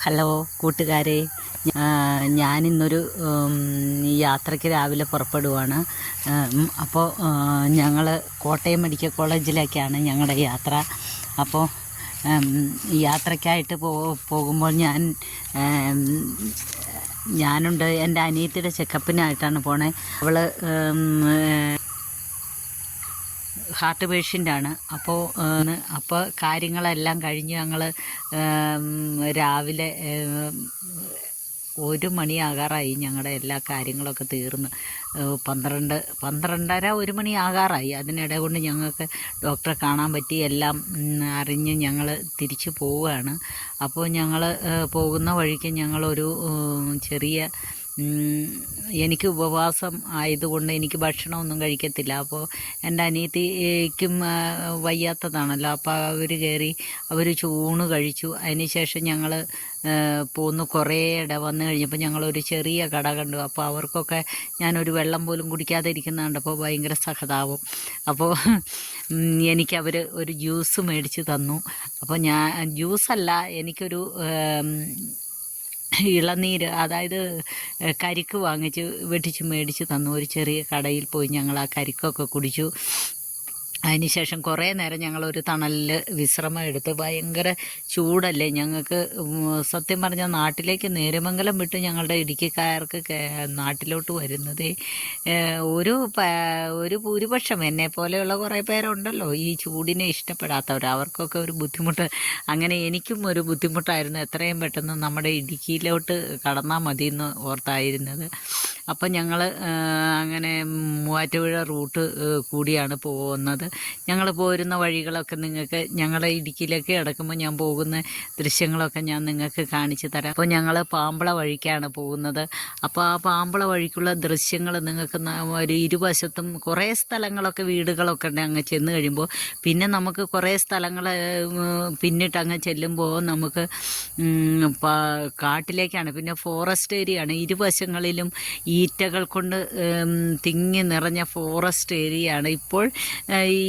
Hello കൂട്ടുകാരെ, ഞാനിന്നൊരു യാത്രയ്ക്ക് രാവിലെ പുറപ്പെടുവാണ്. അപ്പോൾ ഞങ്ങൾ കോട്ടയം മെഡിക്കൽ കോളേജിലേക്കാണ് ഞങ്ങളുടെ യാത്ര. അപ്പോൾ യാത്രയ്ക്കായിട്ട് പോകുമ്പോൾ ഞാനുണ്ട്. എൻ്റെ അനിയത്തിയുടെ ചെക്കപ്പിനായിട്ടാണ് പോണേ. അവൾ ഹാർട്ട് പേഷ്യൻ്റാണ്. അപ്പോൾ കാര്യങ്ങളെല്ലാം കഴിഞ്ഞ് ഞങ്ങൾ രാവിലെ 1 മണിയാകാറായി. ഞങ്ങളുടെ എല്ലാ കാര്യങ്ങളൊക്കെ തീർന്ന് 12:30 1 മണി ആകാറായി. അതിനിടെ കൊണ്ട് ഞങ്ങൾക്ക് ഡോക്ടറെ കാണാൻ പറ്റി. എല്ലാം അറിഞ്ഞ് ഞങ്ങൾ തിരിച്ചു പോവുകയാണ്. അപ്പോൾ ഞങ്ങൾ പോകുന്ന വഴിക്ക് ഞങ്ങളൊരു ചെറിയ എനിക്ക് ഉപവാസം ആയതുകൊണ്ട് എനിക്ക് ഭക്ഷണമൊന്നും കഴിക്കത്തില്ല. അപ്പോൾ എൻ്റെ അനിയത്തിക്കും വയ്യാത്തതാണല്ലോ. അപ്പോൾ അവർ ചൂണ് കഴിച്ചു. അതിന് ശേഷം ഞങ്ങൾ പോന്നു. കുറേ വന്നു കഴിഞ്ഞപ്പോൾ ഞങ്ങളൊരു ചെറിയ കട കണ്ടു. അപ്പോൾ അവർക്കൊക്കെ ഞാനൊരു വെള്ളം പോലും കുടിക്കാതെ ഇരിക്കുന്ന കണ്ടപ്പോൾ ഭയങ്കര സഹതാപം. അപ്പോൾ എനിക്കവർ ഒരു ജ്യൂസ് മേടിച്ച് തന്നു. അപ്പോൾ ജ്യൂസല്ല, എനിക്കൊരു ഇളനീര്, അതായത് കരിക്ക് വെട്ടിച്ച് മേടിച്ച് തന്നു. ഒരു ചെറിയ കടയിൽ പോയി ഞങ്ങൾ ആ കരിക്കൊക്കെ കുടിച്ചു. അതിനുശേഷം കുറേ നേരം ഞങ്ങളൊരു തണലിൽ വിശ്രമം എടുത്ത്. ഭയങ്കര ചൂടല്ലേ ഞങ്ങൾക്ക്. സത്യം പറഞ്ഞാൽ നാട്ടിലേക്ക് നേര്യമംഗലം വിട്ട് ഞങ്ങളുടെ ഇടുക്കിക്കാർക്ക് നാട്ടിലോട്ട് വരുന്നത് ഒരു ഭൂരിപക്ഷം എന്നെ പോലെയുള്ള കുറേ പേരുണ്ടല്ലോ ഈ ചൂടിനെ ഇഷ്ടപ്പെടാത്തവർ. അവർക്കൊക്കെ ഒരു ബുദ്ധിമുട്ട്. അങ്ങനെ എനിക്കും ഒരു ബുദ്ധിമുട്ടായിരുന്നു. എത്രയും പെട്ടെന്ന് നമ്മുടെ ഇടുക്കിയിലോട്ട് കടന്നാൽ മതി എന്ന് ഓർത്തായിരുന്നത്. അപ്പം ഞങ്ങൾ അങ്ങനെ മൂവാറ്റുപുഴ റൂട്ട് കൂടിയാണ് പോകുന്നത്. ഞങ്ങൾ പോരുന്ന വഴികളൊക്കെ നിങ്ങൾക്ക് ഞങ്ങളുടെ ഇടുക്കിയിലേക്ക് കിടക്കുമ്പോൾ ഞാൻ പോകുന്ന ദൃശ്യങ്ങളൊക്കെ ഞാൻ നിങ്ങൾക്ക് കാണിച്ചു തരാം. അപ്പോൾ ഞങ്ങൾ പാമ്പള വഴിക്കാണ് പോകുന്നത്. അപ്പോൾ ആ പാമ്പള വഴിക്കുള്ള ദൃശ്യങ്ങൾ നിങ്ങൾക്ക് ഒരു ഇരുവശത്തും കുറേ സ്ഥലങ്ങളൊക്കെ വീടുകളൊക്കെ ഉണ്ട്. അങ്ങ് ചെന്ന് കഴിയുമ്പോൾ പിന്നെ നമുക്ക് കുറേ സ്ഥലങ്ങൾ പിന്നിട്ട് അങ്ങ് ചെല്ലുമ്പോൾ നമുക്ക് കാട്ടിലേക്കാണ്. പിന്നെ ഫോറസ്റ്റ് ഏരിയയാണ്. ഇരുവശങ്ങളിലും ഈറ്റകൾ കൊണ്ട് തിങ്ങി നിറഞ്ഞ ഫോറസ്റ്റ് ഏരിയയാണ്. ഇപ്പോൾ ഈ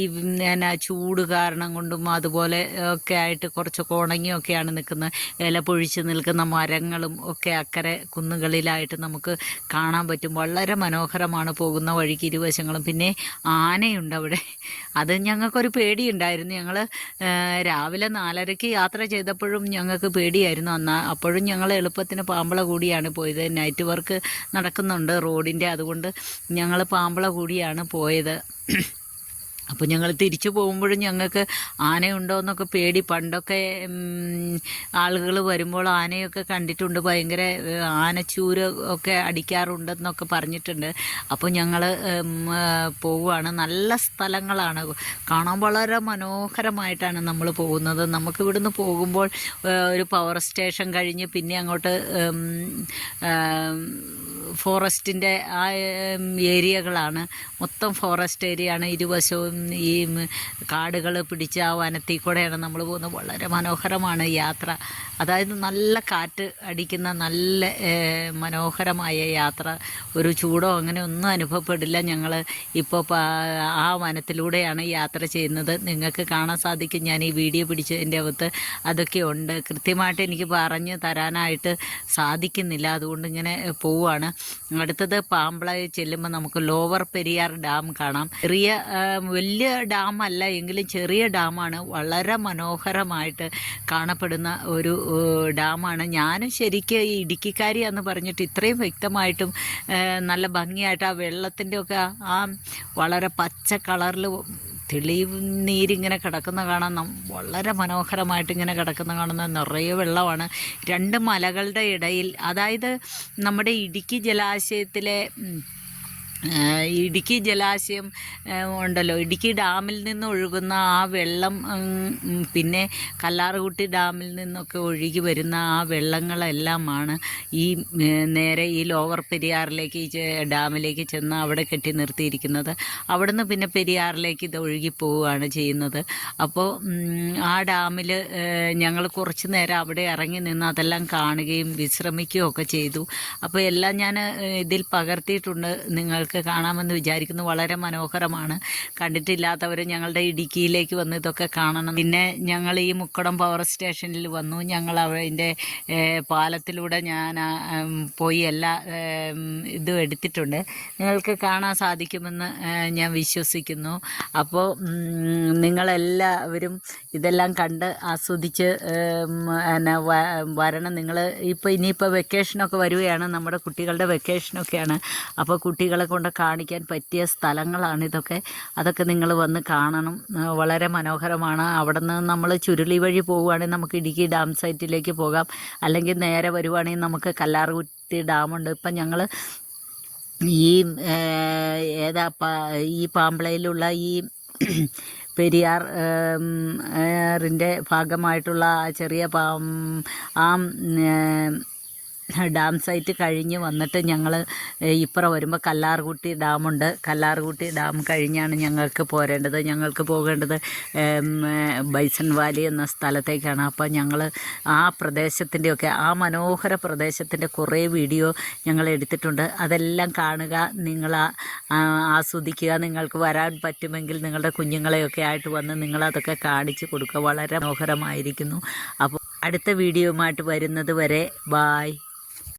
ചൂട് കാരണം കൊണ്ടും അതുപോലെ ഒക്കെ ആയിട്ട് കുറച്ച് ഉണങ്ങിയൊക്കെയാണ് നിൽക്കുന്നത്. ഇല പൊഴിച്ച് നിൽക്കുന്ന മരങ്ങളും ഒക്കെ അക്കരെ കുന്നുകളിലായിട്ട് നമുക്ക് കാണാൻ പറ്റും. വളരെ മനോഹരമാണ് പോകുന്ന വഴിക്ക് ഇരുവശങ്ങളും. പിന്നെ ആനയുണ്ട് അവിടെ. അത് ഞങ്ങൾക്കൊരു പേടിയുണ്ടായിരുന്നു. ഞങ്ങൾ രാവിലെ 4:30 യാത്ര ചെയ്തപ്പോഴും ഞങ്ങൾക്ക് പേടിയായിരുന്നു. അപ്പോഴും ഞങ്ങൾ എളുപ്പത്തിന് പാമ്പള കൂടിയാണ് പോയത്. നൈറ്റ് വർക്ക് നടക്കുന്നുണ്ട് റോഡിൻ്റെ. അതുകൊണ്ട് ഞങ്ങൾ പാമ്പള കൂടിയാണ് പോയത്. അപ്പോൾ ഞങ്ങൾ തിരിച്ചു പോകുമ്പോഴും ഞങ്ങൾക്ക് ആനയുണ്ടോ എന്നൊക്കെ പേടി. പണ്ടൊക്കെ ആളുകൾ വരുമ്പോൾ ആനയൊക്കെ കണ്ടിട്ടുണ്ട്. ഭയങ്കര ആനച്ചൂര് ഒക്കെ അടിക്കാറുണ്ടെന്നൊക്കെ പറഞ്ഞിട്ടുണ്ട്. അപ്പോൾ ഞങ്ങൾ പോവുകയാണ്. നല്ല സ്ഥലങ്ങളാണ് കാണാൻ. വളരെ മനോഹരമായിട്ടാണ് നമ്മൾ പോകുന്നത്. നമുക്ക് ഇവിടുന്ന് പോകുമ്പോൾ ഒരു പവർ സ്റ്റേഷൻ കഴിഞ്ഞ് പിന്നെ അങ്ങോട്ട് ഫോറസ്റ്റിൻ്റെ ആ ഏരിയകളാണ്. മൊത്തം ഫോറസ്റ്റ് ഏരിയയാണ്. ഇരുവശവും ഈ കാടുകൾ പിടിച്ച ആ വനത്തിൽ കൂടെയാണ് നമ്മൾ പോകുന്നത്. വളരെ മനോഹരമാണ് യാത്ര. അതായത് നല്ല കാറ്റ് അടിക്കുന്ന നല്ല മനോഹരമായ യാത്ര. ഒരു ചൂടോ അങ്ങനെ ഒന്നും അനുഭവപ്പെടില്ല. ഞങ്ങൾ ഇപ്പോൾ ആ വനത്തിലൂടെയാണ് യാത്ര ചെയ്യുന്നത്. നിങ്ങൾക്ക് കാണാൻ സാധിക്കും. ഞാൻ ഈ വീഡിയോ പിടിച്ചതിൻ്റെ അകത്ത് അതൊക്കെ ഉണ്ട്. കൃത്യമായിട്ട് എനിക്ക് പറഞ്ഞു തരാനായിട്ട് സാധിക്കുന്നില്ല. അതുകൊണ്ട് ഇങ്ങനെ പോവുകയാണ്. അടുത്തത് പാമ്പളയിൽ ചെല്ലുമ്പോൾ നമുക്ക് ലോവർ പെരിയാർ ഡാം കാണാം. വലിയ ഡാമല്ല എങ്കിലും ചെറിയ ഡാമാണ്. വളരെ മനോഹരമായിട്ട് കാണപ്പെടുന്ന ഒരു ഡാമാണ്. ഞാനും ശരിക്കും ഈ ഇടുക്കിക്കാരിയാന്ന് പറഞ്ഞിട്ട് ഇത്രയും വ്യക്തമായിട്ടും നല്ല ഭംഗിയായിട്ട് ആ വെള്ളത്തിൻ്റെ ഒക്കെ ആ വളരെ പച്ച കളറിൽ തെളിവ് നീരിങ്ങനെ കിടക്കുന്ന കാണാൻ വളരെ മനോഹരമായിട്ട് ഇങ്ങനെ കിടക്കുന്ന കാണുന്ന നിറയെ വെള്ളമാണ്. 2 മലകളുടെ ഇടയിൽ, അതായത് നമ്മുടെ ഇടുക്കി ജലാശയം ഉണ്ടല്ലോ, ഇടുക്കി ഡാമിൽ നിന്ന് ഒഴുകുന്ന ആ വെള്ളം, പിന്നെ കല്ലാറുകുട്ടി ഡാമിൽ നിന്നൊക്കെ ഒഴുകി വരുന്ന ആ വെള്ളങ്ങളെല്ലാമാണ് ഈ നേരെ ഈ ലോവർ പെരിയാറിലേക്ക് ഡാമിലേക്ക് ചെന്ന് അവിടെ കെട്ടി നിർത്തിയിരിക്കുന്നത്. അവിടുന്ന് പിന്നെ പെരിയാറിലേക്ക് ഇത് ഒഴുകി പോവുകയാണ് ചെയ്യുന്നത്. അപ്പോൾ ആ ഡാമിൽ ഞങ്ങൾ കുറച്ച് നേരം അവിടെ ഇറങ്ങി നിന്ന് അതെല്ലാം കാണുകയും വിശ്രമിക്കുകയും ഒക്കെ ചെയ്തു. അപ്പോൾ എല്ലാം ഞാൻ ഇതിൽ പകർത്തിയിട്ടുണ്ട്. നിങ്ങൾക്ക് നിങ്ങൾക്ക് കാണാമെന്ന് വിചാരിക്കുന്നു. വളരെ മനോഹരമാണ്. കണ്ടിട്ടില്ലാത്തവർ ഞങ്ങളുടെ ഇടുക്കിയിലേക്ക് വന്ന് ഇതൊക്കെ കാണണം. പിന്നെ ഞങ്ങൾ ഈ മുക്കടം പവർ സ്റ്റേഷനിൽ വന്നു. ഞങ്ങൾ അതിൻ്റെ പാലത്തിലൂടെ ഞാൻ പോയി എല്ലാ ഇതും എടുത്തിട്ടുണ്ട്. നിങ്ങൾക്ക് കാണാൻ സാധിക്കുമെന്ന് ഞാൻ വിശ്വസിക്കുന്നു. അപ്പോൾ നിങ്ങളെല്ലാവരും ഇതെല്ലാം കണ്ട് ആസ്വദിച്ച് വരണം. നിങ്ങൾ ഇനിയിപ്പോൾ വെക്കേഷനൊക്കെ വരികയാണ്, നമ്മുടെ കുട്ടികളുടെ വെക്കേഷനൊക്കെയാണ്. അപ്പോൾ കുട്ടികളെ കൊണ്ട് കാണിക്കാൻ പറ്റിയ സ്ഥലങ്ങളാണ് ഇതൊക്കെ. അതൊക്കെ നിങ്ങൾ വന്ന് കാണണം. വളരെ മനോഹരമാണ്. അവിടെ നിന്ന് നമ്മൾ ചുരുളി വഴി പോവുകയാണെങ്കിൽ നമുക്ക് ഇടുക്കി ഡാം സൈറ്റിലേക്ക് പോകാം. അല്ലെങ്കിൽ നേരെ വരുവാണെങ്കിൽ നമുക്ക് കല്ലാർകുട്ടി ഡാമുണ്ട്. ഇപ്പം ഞങ്ങൾ ഈ പാമ്പളയിലുള്ള ഈ പെരിയാർ റിൻ്റെ ഭാഗമായിട്ടുള്ള ചെറിയ ഡാം സൈറ്റ് കഴിഞ്ഞ് വന്നിട്ട് ഞങ്ങൾ ഇപ്പുറം വരുമ്പോൾ കല്ലാർകുട്ടി ഡാമുണ്ട്. കല്ലാർകുട്ടി ഡാം കഴിഞ്ഞാണ് ഞങ്ങൾക്ക് പോരേണ്ടത്. ഞങ്ങൾക്ക് പോകേണ്ടത് ബൈസൺ വാലി എന്ന സ്ഥലത്തേക്കാണ്. അപ്പോൾ ഞങ്ങൾ ആ പ്രദേശത്തിൻ്റെയൊക്കെ ആ മനോഹര പ്രദേശത്തിൻ്റെ കുറേ വീഡിയോ ഞങ്ങൾ എടുത്തിട്ടുണ്ട്. അതെല്ലാം കാണുക, നിങ്ങൾ ആസ്വദിക്കുക. നിങ്ങൾക്ക് വരാൻ പറ്റുമെങ്കിൽ നിങ്ങളുടെ കുഞ്ഞുങ്ങളെയൊക്കെ ആയിട്ട് വന്ന് നിങ്ങളതൊക്കെ കാണിച്ചു കൊടുക്കുക. വളരെ മനോഹരമായിരിക്കുന്നു. അപ്പോൾ അടുത്ത വീഡിയോയുമായിട്ട് വരുന്നത് വരെ ബായ്.